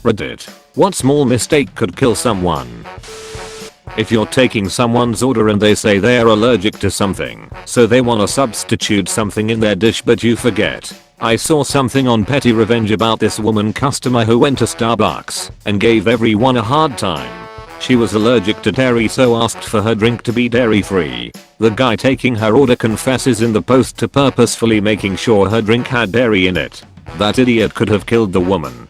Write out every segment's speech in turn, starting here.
Reddit. What small mistake could kill someone? If you're taking someone's order and they say they're allergic to something, so they wanna substitute something in their dish but you forget. I saw something on Petty Revenge about this woman customer who went to Starbucks and gave everyone a hard time. She was allergic to dairy so asked for her drink to be dairy free. The guy taking her order confesses in the post to purposefully making sure her drink had dairy in it. That idiot could have killed the woman.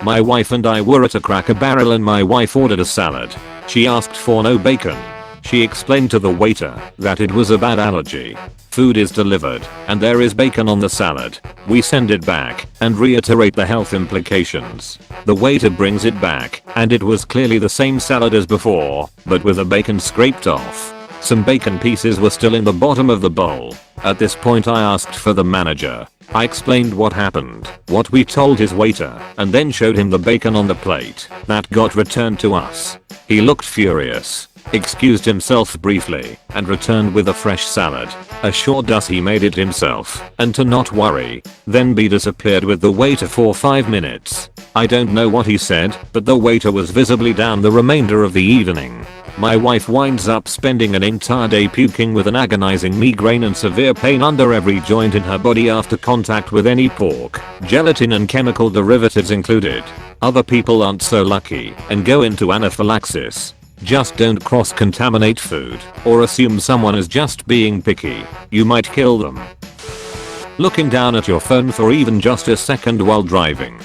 My wife and I were at a Cracker Barrel and my wife ordered a salad. She asked for no bacon. She explained to the waiter that it was a bad allergy. Food is delivered and there is bacon on the salad. We send it back and reiterate the health implications. The waiter brings it back and it was clearly the same salad as before, but with the bacon scraped off. Some bacon pieces were still in the bottom of the bowl. At this point I asked for the manager. I explained what happened, what we told his waiter, and then showed him the bacon on the plate that got returned to us. He looked furious, excused himself briefly, and returned with a fresh salad, assured us he made it himself and to not worry, then disappeared with the waiter for 5 minutes. I don't know what he said, but the waiter was visibly down the remainder of the evening. My wife winds up spending an entire day puking with an agonizing migraine and severe pain under every joint in her body after contact with any pork, gelatin and chemical derivatives included. Other people aren't so lucky and go into anaphylaxis. Just don't cross-contaminate food or assume someone is just being picky. You might kill them. Looking down at your phone for even just a second while driving.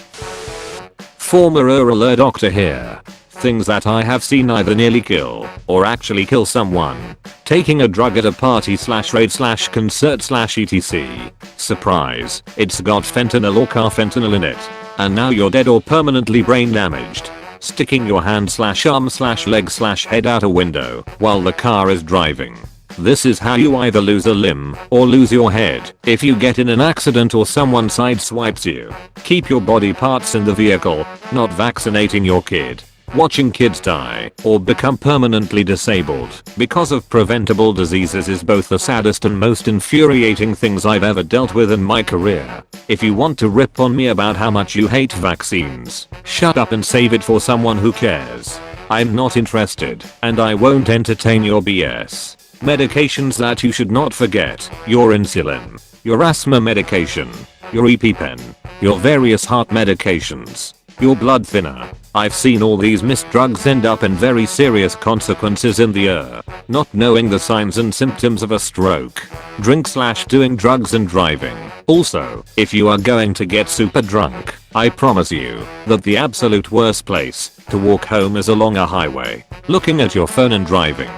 Former rural doctor here. Things that I have seen either nearly kill or actually kill someone. Taking a drug at a party /raid /concert /etc. Surprise, it's got fentanyl or carfentanil in it. And now you're dead or permanently brain damaged. Sticking your hand /arm /leg /head out a window while the car is driving. This is how you either lose a limb or lose your head if you get in an accident or someone sideswipes you. Keep your body parts in the vehicle, not vaccinating your kid. Watching kids die or become permanently disabled because of preventable diseases is both the saddest and most infuriating things I've ever dealt with in my career. If you want to rip on me about how much you hate vaccines, shut up and save it for someone who cares. I'm not interested and I won't entertain your BS. Medications that you should not forget: your insulin, your asthma medication, your EpiPen, your various heart medications, your blood thinner. I've seen all these missed drugs end up in very serious consequences in the not knowing the signs and symptoms of a stroke, drink/doing drugs and driving. Also, if you are going to get super drunk, I promise you that the absolute worst place to walk home is along a highway, looking at your phone and driving.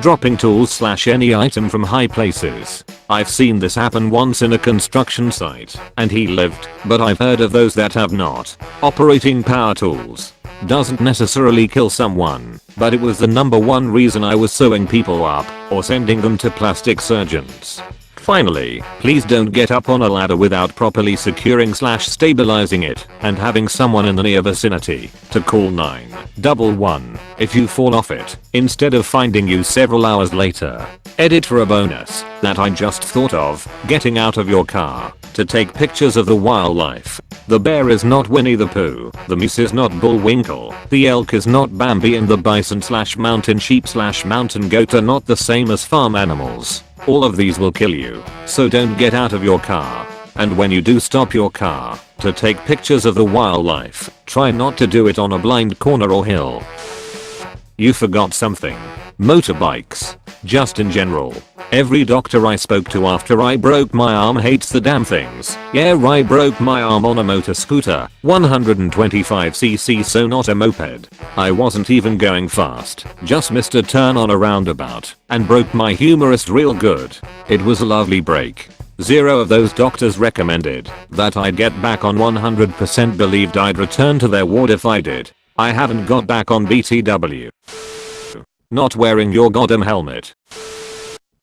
Dropping tools/any item from high places. I've seen this happen once in a construction site and he lived, but I've heard of those that have not. Operating power tools doesn't necessarily kill someone, but it was the #1 reason I was sewing people up or sending them to plastic surgeons. Finally, please don't get up on a ladder without properly securing/stabilizing it and having someone in the near vicinity to call 911 if you fall off it instead of finding you several hours later. Edit for a bonus that I just thought of: getting out of your car to take pictures of the wildlife. The bear is not Winnie the Pooh, the moose is not Bullwinkle, the elk is not Bambi, and the bison/mountain sheep/mountain goat are not the same as farm animals. All of these will kill you, so don't get out of your car. And when you do stop your car to take pictures of the wildlife, try not to do it on a blind corner or hill. You forgot something. Motorbikes. Just in general. Every doctor I spoke to after I broke my arm hates the damn things. Yeah, I broke my arm on a motor scooter, 125cc, so not a moped. I wasn't even going fast, just missed a turn on a roundabout and broke my humerus real good. It was a lovely break. 0 of those doctors recommended that I'd get back on. 100% believed I'd return to their ward if I did. I haven't got back on BTW. Not wearing your goddamn helmet.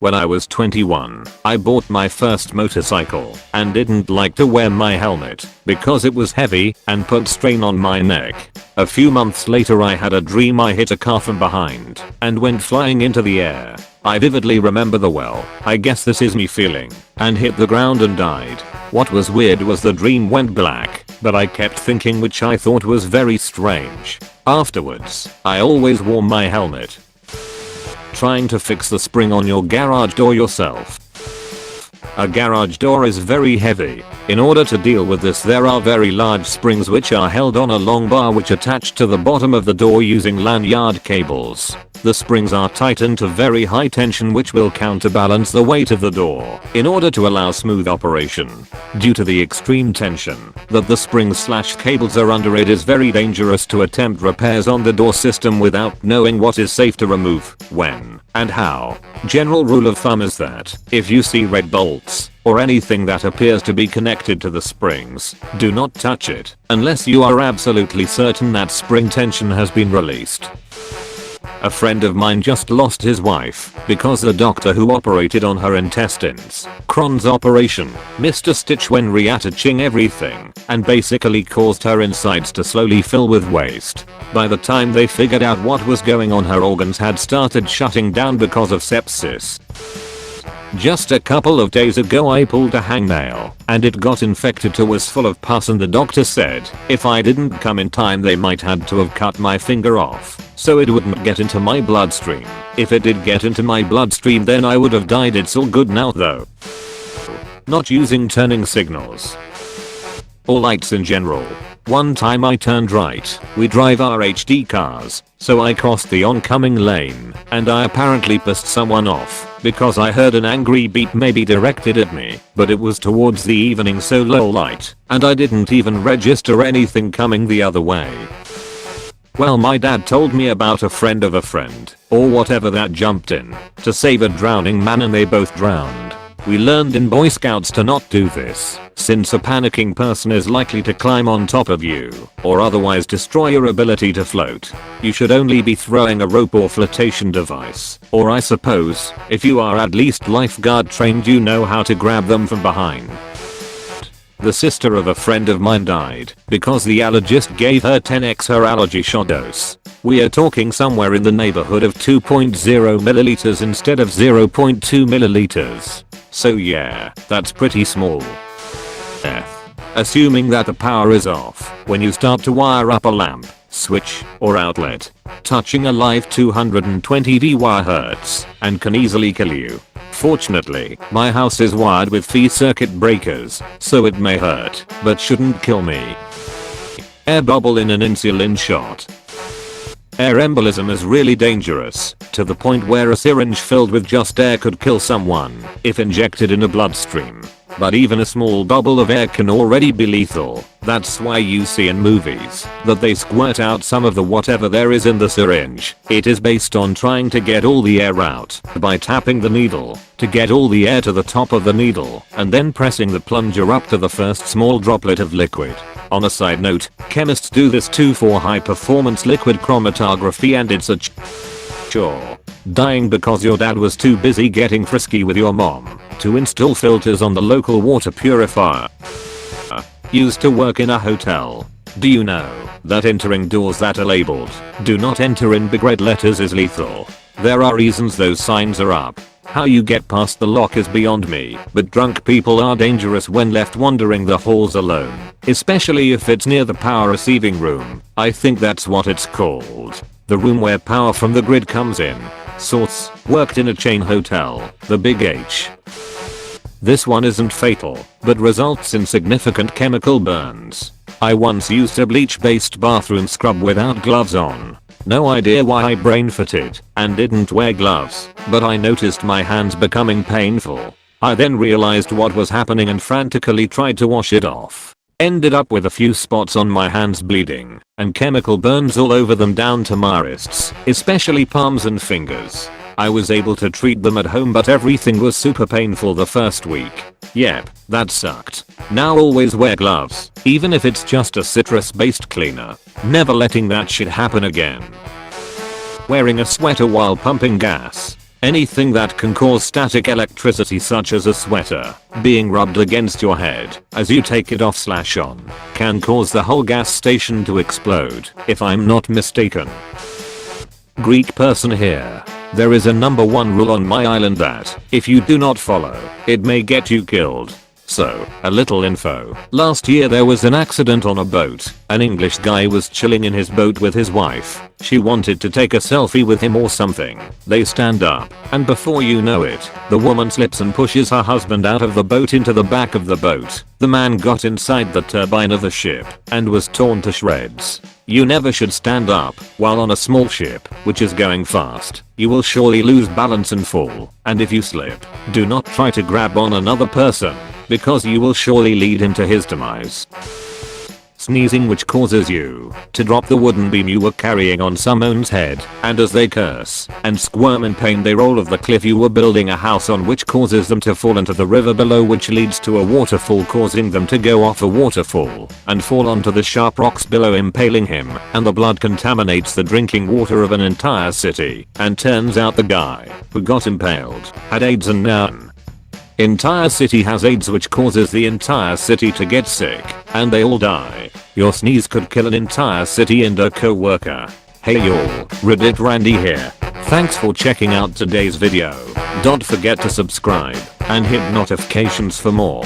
When I was 21, I bought my first motorcycle and didn't like to wear my helmet because it was heavy and put strain on my neck. A few months later I had a dream I hit a car from behind and went flying into the air. I vividly remember the I guess this is me feeling, and hit the ground and died. What was weird was the dream went black, but I kept thinking, which I thought was very strange. Afterwards, I always wore my helmet. Trying to fix the spring on your garage door yourself. A garage door is very heavy. In order to deal with this, there are very large springs which are held on a long bar which attach to the bottom of the door using lanyard cables. The springs are tightened to very high tension which will counterbalance the weight of the door in order to allow smooth operation. Due to the extreme tension that the springs/cables are under, it is very dangerous to attempt repairs on the door system without knowing what is safe to remove, when, and how. General rule of thumb is that if you see red bolts or anything that appears to be connected to the springs, do not touch it unless you are absolutely certain that spring tension has been released. A friend of mine just lost his wife because the doctor who operated on her intestines, Crohn's operation, missed a stitch when reattaching everything and basically caused her insides to slowly fill with waste. By the time they figured out what was going on, her organs had started shutting down because of sepsis. Just a couple of days ago I pulled a hangnail and it got infected too, was full of pus, and the doctor said if I didn't come in time they might had to have cut my finger off so it wouldn't get into my bloodstream. If it did get into my bloodstream then I would have died. It's all good now though. Not using turning signals or lights in general. One time I turned right. We drive our HD cars, so I crossed the oncoming lane and I apparently pissed someone off because I heard an angry beep maybe directed at me, but it was towards the evening so low light and I didn't even register anything coming the other way. Well, my dad told me about a friend of a friend, or whatever, that jumped in to save a drowning man and they both drowned. We learned in Boy Scouts to not do this, since a panicking person is likely to climb on top of you, or otherwise destroy your ability to float. You should only be throwing a rope or flotation device, or I suppose, if you are at least lifeguard trained, you know how to grab them from behind. The sister of a friend of mine died because the allergist gave her 10x her allergy shot dose. We are talking somewhere in the neighborhood of 2.0 milliliters instead of 0.2 milliliters. So yeah, that's pretty small. Assuming that the power is off when you start to wire up a lamp, switch, or outlet, touching a live 220V wire hurts and can easily kill you. Fortunately, my house is wired with phi circuit breakers, so it may hurt, but shouldn't kill me. Air bubble in an insulin shot. Air embolism is really dangerous, to the point where a syringe filled with just air could kill someone if injected in a bloodstream. But even a small bubble of air can already be lethal. That's why you see in movies that they squirt out some of the whatever there is in the syringe. It is based on trying to get all the air out by tapping the needle to get all the air to the top of the needle and then pressing the plunger up to the first small droplet of liquid. On a side note, chemists do this too for high performance liquid chromatography, and it's a chore. Dying because your dad was too busy getting frisky with your mom to install filters on the local water purifier. Used to work in a hotel. Do you know that entering doors that are labeled "Do not enter" in big red letters is lethal? There are reasons those signs are up. How you get past the lock is beyond me, but drunk people are dangerous when left wandering the halls alone, especially if it's near the power receiving room. I think that's what it's called. The room where power from the grid comes in. Source: worked in a chain hotel, the Big H. This one isn't fatal, but results in significant chemical burns. I once used a bleach-based bathroom scrub without gloves on. No idea why I brain farted and didn't wear gloves, but I noticed my hands becoming painful. I then realized what was happening and frantically tried to wash it off. Ended up with a few spots on my hands bleeding and chemical burns all over them down to my wrists, especially palms and fingers. I was able to treat them at home, but everything was super painful the first week. Yep, that sucked. Now always wear gloves, even if it's just a citrus-based cleaner. Never letting that shit happen again. Wearing a sweater while pumping gas. Anything that can cause static electricity, such as a sweater being rubbed against your head as you take it off/on, can cause the whole gas station to explode, if I'm not mistaken. Greek person here. There is a #1 rule on my island that if you do not follow, it may get you killed. So, a little info. Last year there was an accident on a boat. An English guy was chilling in his boat with his wife. She wanted to take a selfie with him or something. They stand up, and before you know it, the woman slips and pushes her husband out of the boat into the back of the boat. The man got inside the turbine of the ship and was torn to shreds. You never should stand up while on a small ship which is going fast. You will surely lose balance and fall. And if you slip, do not try to grab on another person, because you will surely lead him to his demise. Sneezing, which causes you to drop the wooden beam you were carrying on someone's head, and as they curse and squirm in pain they roll off the cliff you were building a house on, which causes them to fall into the river below, which leads to a waterfall causing them to go off a waterfall and fall onto the sharp rocks below, impaling him, and the blood contaminates the drinking water of an entire city, and turns out the guy who got impaled had AIDS and none. Entire city has AIDS, which causes the entire city to get sick, and they all die. Your sneeze could kill an entire city and a co-worker. Hey y'all, Reddit Randy here. Thanks for checking out today's video. Don't forget to subscribe and hit notifications for more.